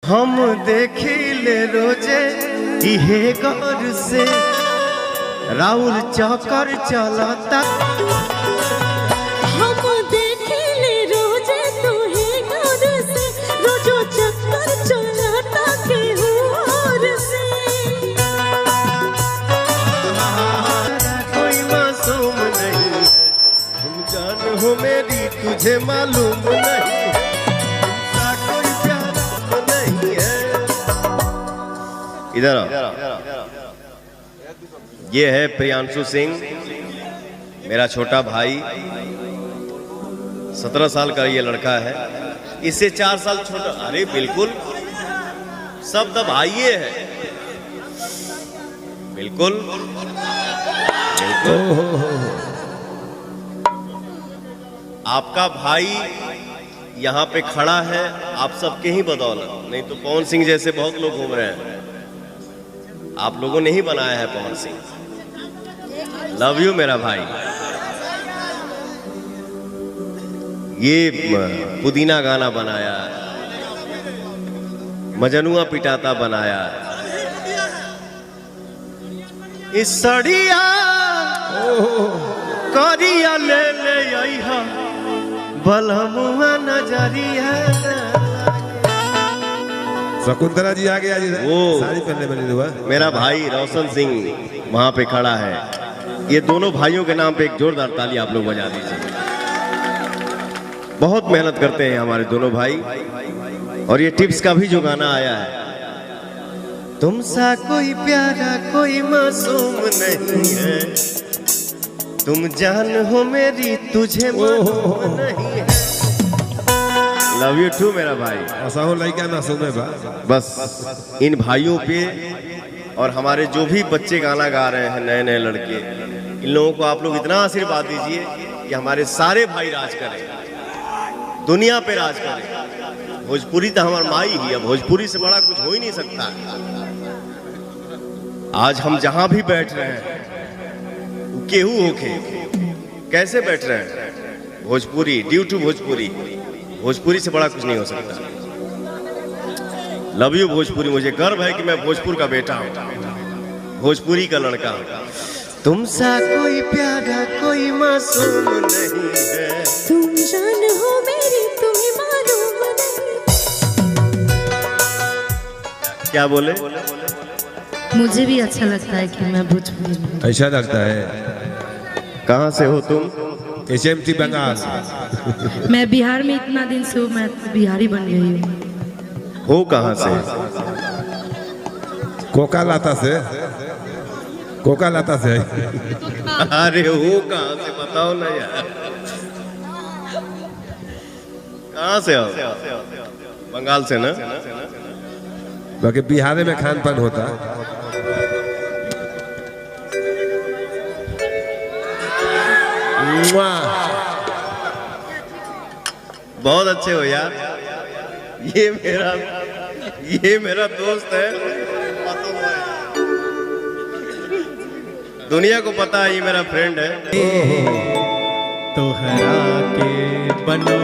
हम देखिले रोजे इहे गौर से राउर चौकर चलता। हम देखिले रोजे तुहे गौर से रोजो चक्कर चलता केहू और से। कोई मासूम नहीं, तुम जान हो मेरी तुझे मालूम नहीं। इधर ये है प्रियांशु सिंह, मेरा छोटा भाई। 17 साल का ये लड़का है, इससे 4 साल छोटा। अरे बिल्कुल सब तो भाई है, बिल्कुल बिल्कुल। आपका भाई यहाँ पे खड़ा है आप सबके ही बदौलत, नहीं तो पवन सिंह जैसे बहुत लोग घूम रहे हैं। आप लोगों ने ही बनाया है पवन सिंह। लव यू मेरा भाई। ये पुदीना गाना बनाया, मजनुआ पिटाता बनाया। इस सड़िया करिया ले ले आइहा बलमुआ नजरिया। शकुंतला जी आ गया जी, वो साड़ी पहनने वाली हुआ। मेरा भाई रोशन सिंह वहां पे खड़ा है। ये दोनों भाइयों के नाम पे एक जोरदार ताली आप लोग बजा दीजिए। बहुत मेहनत करते हैं हमारे दोनों भाई। और ये टिप्स का भी जो गाना आया है, तुमसा कोई प्यारा कोई मासूम नहीं है, तुम जान हो मेरी तुझे मालूम नहीं है। लव यू टू मेरा भाई। असहो लड़का ना सुने बा। बस इन भाइयों पे और हमारे जो भी बच्चे गाना गा रहे हैं, नए नए लड़के, इन लोगों को आप लोग इतना आशीर्वाद दीजिए कि हमारे सारे भाई राज करें, दुनिया पे राज करें। भोजपुरी तो हमारी माई ही है, भोजपुरी से बड़ा कुछ हो ही नहीं सकता। आज हम जहां भी बैठ रहे हैं, केहू होके कैसे बैठ रहे हैं, भोजपुरी, ड्यू टू भोजपुरी। भोजपुरी से बड़ा कुछ नहीं हो सकता। Love you Bhojpuri. मुझे गर्व है कि मैं भोजपुर का बेटा हूँ, भोजपुरी का लड़का हूँ। तुमसा कोई प्यारा कोई मासूम नहीं है, तुम जान हो मेरी तुम्हें मालूम नहीं। क्या बोले? मुझे भी अच्छा लगता है कि मैं भोजपुरी में। ऐसा लगता है। कहाँ से हो तुम? HMT बंगाल। मैं बिहार में इतना दिन से हूँ, मैं बिहारी बन गई हूँ। हो कहाँ से? कोकालाता से। कोकालाता से। अरे हो कहाँ से बताओ ना यार। कहाँ से हो? बंगाल से ना? बाकी बिहार में खान पान होता। बहुत अच्छे हो यार। ये मेरा दोस्त है, दुनिया को पता है ये मेरा फ्रेंड है। तोहरा के बनो